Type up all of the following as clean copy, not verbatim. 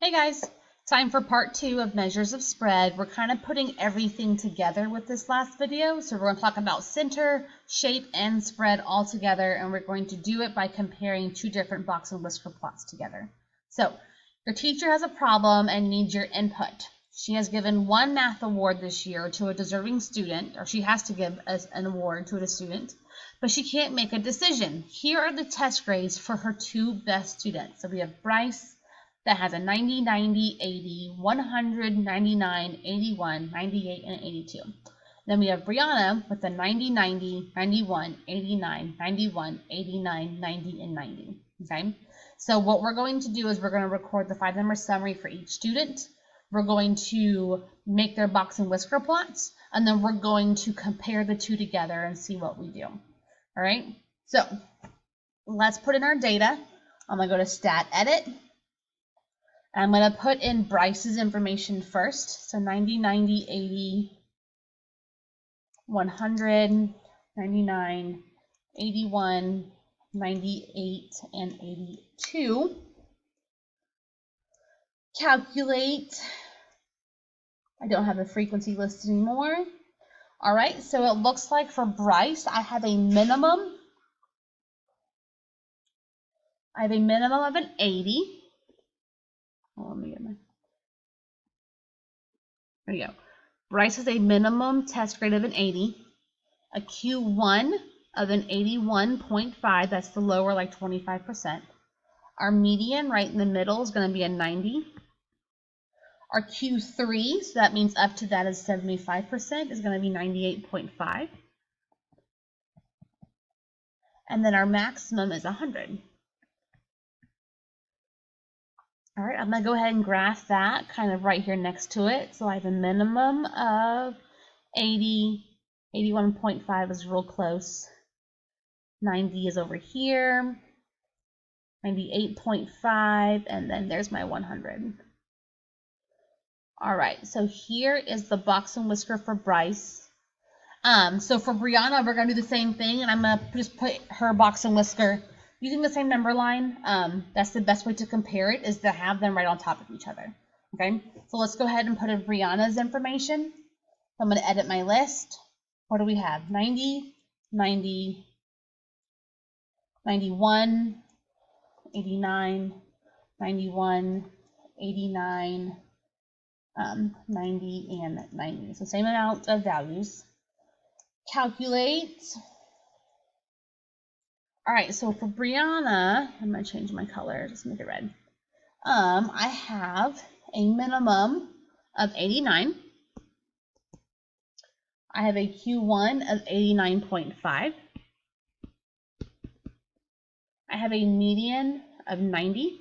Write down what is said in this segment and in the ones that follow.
Hey guys, time for part 2 of measures of spread. We're kind of putting everything together with this last video. So we're going to talk about center, shape, and spread all together, and we're going to do it by comparing two different box and whisker plots together. So your teacher has a problem and needs your input. She has given one math award this year to a deserving student, or she has to give an award to a student, but she can't make a decision. Here are the test grades for her two best students. So we have Bryce, that has a 90, 90, 80, 100, 99, 81, 98, and 82. Then we have Brianna with a 90, 90, 91, 89, 91, 89, 90, and 90. Okay? So what we're going to do is we're going to record the 5-number summary for each student. We're going to make their box and whisker plots, and then we're going to compare the two together and see what we do. All right? So let's put in our data. I'm going to go to Stat Edit. I'm going to put in Bryce's information first. So 90, 90, 80, 100, 99, 81, 98, and 82. Calculate. I don't have a frequency listed anymore. All right, so it looks like for Bryce, I have a minimum. of an 80. Oh, let me get my. There you go. Bryce has a minimum test grade of an 80, a Q1 of an 81.5, that's the lower, like 25%. Our median right in the middle is going to be a 90. Our Q3, so that means up to that is 75%, is going to be 98.5. And then our maximum is 100. All right, I'm going to go ahead and graph that kind of right here next to it. So I have a minimum of 80, 81.5 is real close. 90 is over here. 98.5, and then there's my 100. All right, so here is the box and whisker for Bryce. So for Brianna, we're going to do the same thing, and I'm going to just put her box and whisker using the same number line. That's the best way to compare it, is to have them right on top of each other. Okay, so let's go ahead and put in Brianna's information. So I'm going to edit my list. What do we have? 90, 90, 91, 89, 91, 89, 90, and 90. So same amount of values. Calculate. All right, so for Brianna, I'm going to change my color, just make it red. I have a minimum of 89. I have a Q1 of 89.5. I have a median of 90.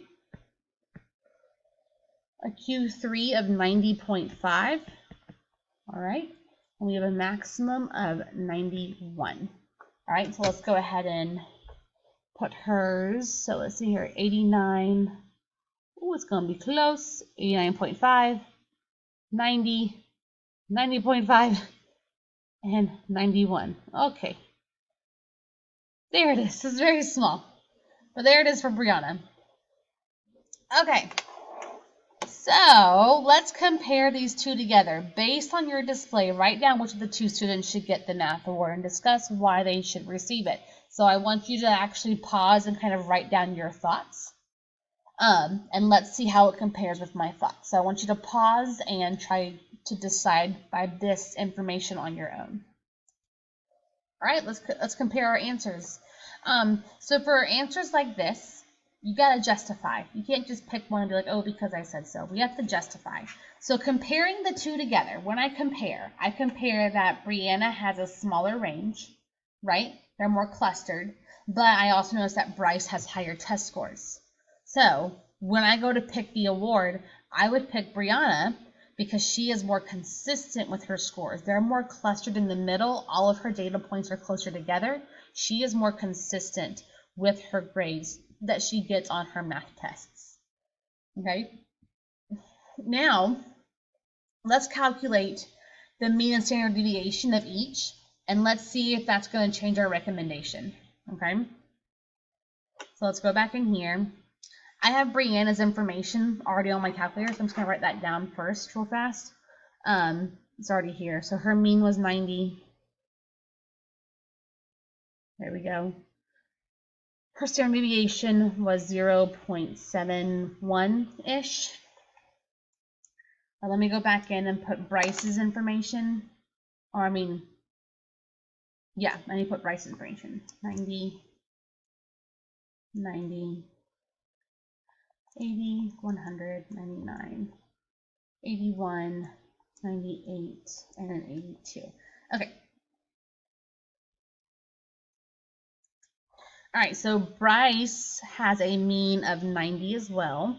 A Q3 of 90.5. All right, and we have a maximum of 91. All right, so let's go ahead and put hers. So let's see here, 89. Oh, it's going to be close. 89.5, 90, 90.5, and 91. Okay. There it is. It's very small. But there it is for Brianna. Okay. So let's compare these two together. Based on your display, write down which of the two students should get the math award and discuss why they should receive it. So I want you to actually pause and kind of write down your thoughts. And let's see how it compares with my thoughts. So I want you to pause and try to decide by this information on your own. All right, let's compare our answers. So for answers like this, you got to justify. You can't just pick one and be like, oh, because I said so. We have to justify. So comparing the two together, when I compare that Brianna has a smaller range, right? They're more clustered. But I also notice that Bryce has higher test scores. So when I go to pick the award, I would pick Brianna because she is more consistent with her scores. They're more clustered in the middle. All of her data points are closer together. She is more consistent with her grades that she gets on her math tests. Okay? Now, let's calculate the mean and standard deviation of each, and let's see if that's going to change our recommendation. Okay? So let's go back in here. I have Brianna's information already on my calculator, so I'm just going to write that down first real fast. It's already here. So her mean was 90. There we go. Her standard deviation was 0.71-ish. Let me go back in and put Bryce's information. Or, I mean, yeah, let me put Bryce's information. 90, 90, 80, 100, 99, 81, 98, and then 82. Okay. All right, so Bryce has a mean of 90 as well.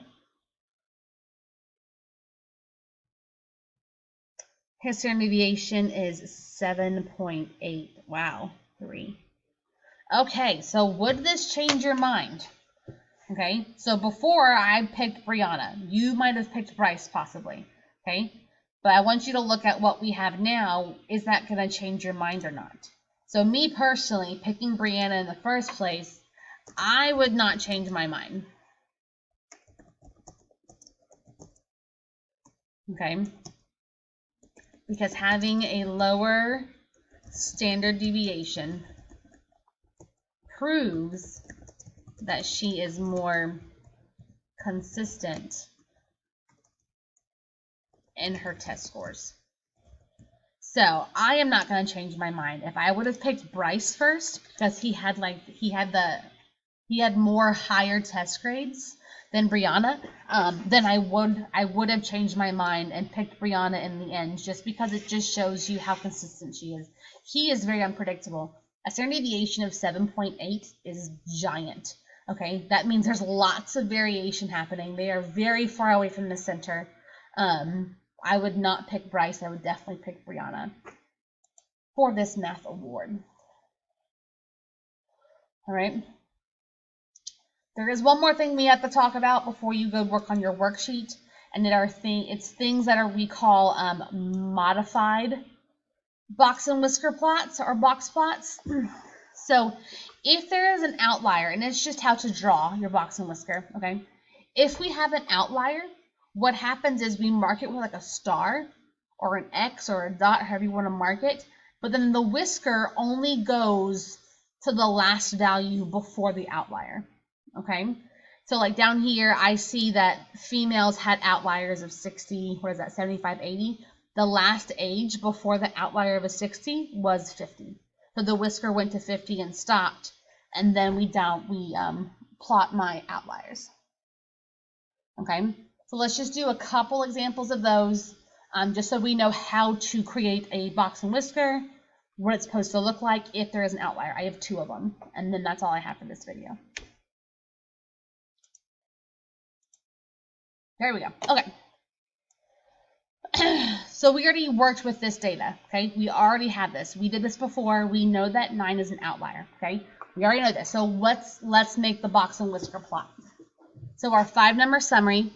His standard deviation is 7.8. Wow, 3. Okay, so would this change your mind? Okay, so before I picked Brianna, you might have picked Bryce possibly. Okay, but I want you to look at what we have now. Is that going to change your mind or not? So me personally, picking Brianna in the first place, I would not change my mind. Okay, because having a lower standard deviation proves that she is more consistent in her test scores. So I am not going to change my mind. If I would have picked Bryce first, because he had more higher test grades than Brianna, then I would have changed my mind and picked Brianna in the end, just because it just shows you how consistent she is. He is very unpredictable. A standard deviation of 7.8 is giant. Okay, that means there's lots of variation happening. They are very far away from the center. I would not pick Bryce. I would definitely pick Brianna for this math award. All right. There is one more thing we have to talk about before you go work on your worksheet, and it's things that we call modified box and whisker plots or box plots. So if there is an outlier, and it's just how to draw your box and whisker, okay? If we have an outlier, what happens is we mark it with like a star or an X or a dot, however you want to mark it, but then the whisker only goes to the last value before the outlier, okay? So like down here, I see that females had outliers of 60, 75, 80. The last age before the outlier of a 60 was 50. So the whisker went to 50 and stopped, and then we plot my outliers. Okay, so let's just do a couple examples of those, just so we know how to create a box and whisker, what it's supposed to look like if there is an outlier. I have 2 of them, and then that's all I have for this video. There we go. Okay. So we already worked with this data, okay? We already have this. We did this before. We know that 9 is an outlier, okay? We already know this. So let's make the box and whisker plot. So our 5-number summary,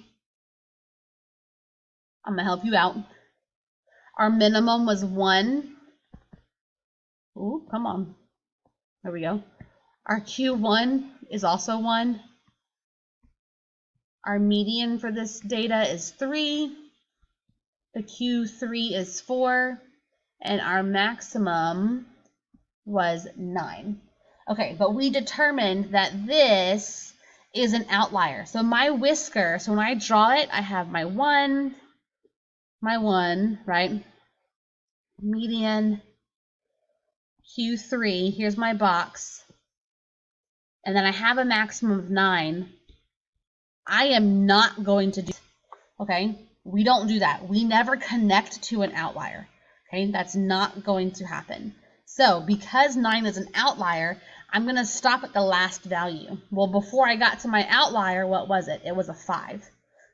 I'm going to help you out. Our minimum was 1. Ooh, come on. There we go. Our Q1 is also 1. Our median for this data is 3. The Q3 is 4. And our maximum was 9. Okay, but we determined that this is an outlier. So my whisker, so when I draw it, I have my 1, right? Median, Q3, here's my box. And then I have a maximum of 9. I am not going to do, okay? We don't do that. We never connect to an outlier, okay? That's not going to happen. So because 9 is an outlier, I'm going to stop at the last value. Well, before I got to my outlier, what was it? It was a 5.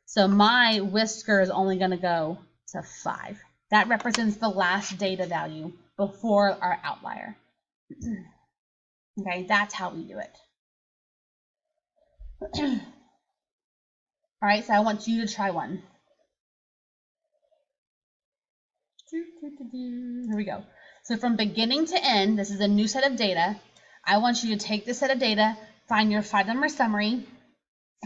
So my whisker is only going to go to 5. That represents the last data value before our outlier. Okay, that's how we do it. All right, so I want you to try one. Here we go. So from beginning to end, this is a new set of data. I want you to take this set of data, find your 5-number summary,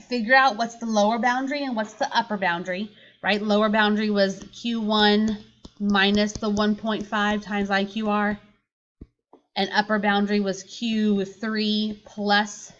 figure out what's the lower boundary and what's the upper boundary, right? Lower boundary was Q1 minus the 1.5 times IQR, and upper boundary was Q3 plus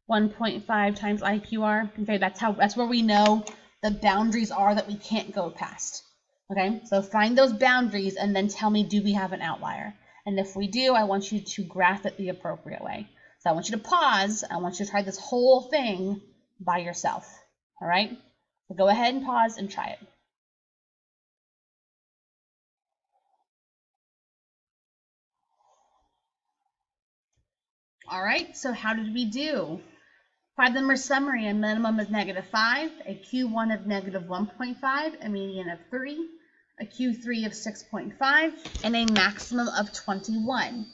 1.5 times IQR. Okay, that's where we know the boundaries are that we can't go past. Okay, so find those boundaries and then tell me, do we have an outlier? And if we do, I want you to graph it the appropriate way. So I want you to pause. I want you to try this whole thing by yourself. All right, so go ahead and pause and try it. All right, so how did we do? 5-number summary: a minimum is -5, a Q1 of -1.5, a median of 3, a Q3 of 6.5, and a maximum of 21.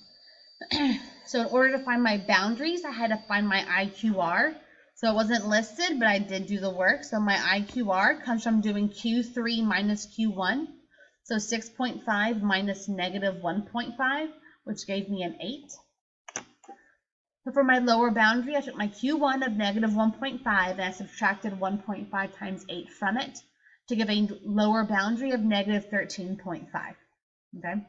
So in order to find my boundaries, I had to find my IQR. So it wasn't listed, but I did do the work. So my IQR comes from doing Q3 minus Q1. So 6.5 minus -1.5, which gave me an 8. So for my lower boundary, I took my Q1 of -1.5 and I subtracted 1.5 times 8 from it to give a lower boundary of -13.5. Okay.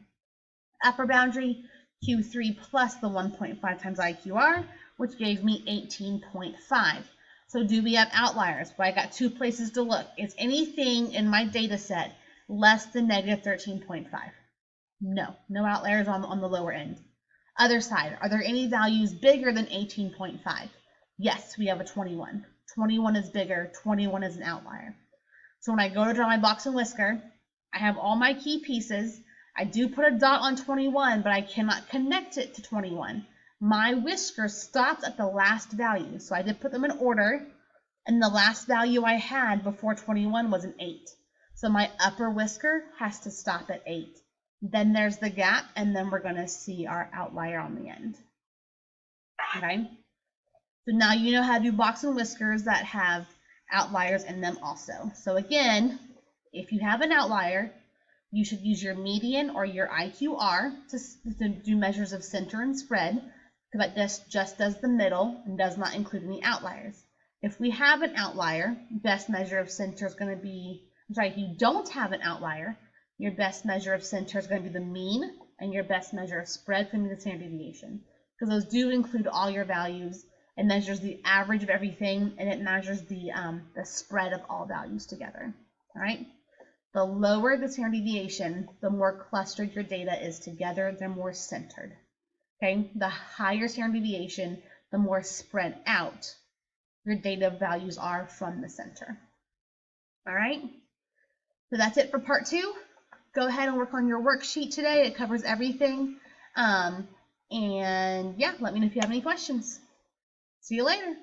Upper boundary, Q3 plus the 1.5 times IQR, which gave me 18.5. So do we have outliers? Well, I got 2 places to look. Is anything in my data set less than -13.5? No, no outliers on the lower end. Other side, are there any values bigger than 18.5? Yes, we have a 21. 21 is bigger, 21 is an outlier. So when I go to draw my box and whisker, I have all my key pieces. I do put a dot on 21, but I cannot connect it to 21. My whisker stops at the last value. So I did put them in order, and the last value I had before 21 was an 8. So my upper whisker has to stop at 8. Then there's the gap, and then we're going to see our outlier on the end. Okay? So now you know how to do box and whiskers that have outliers in them also. So again, if you have an outlier, you should use your median or your IQR to do measures of center and spread, because that just does the middle and does not include any outliers. If we have an outlier, best measure of center is going to be, if you don't have an outlier, your best measure of center is going to be the mean, and your best measure of spread is going to be the standard deviation, because those do include all your values. It measures the average of everything, and it measures the spread of all values together. All right. The lower the standard deviation, the more clustered your data is together. They're more centered. Okay. The higher standard deviation, the more spread out your data values are from the center. All right. So that's it for part 2. Go ahead and work on your worksheet today. It covers everything. And yeah, let me know if you have any questions. See you later.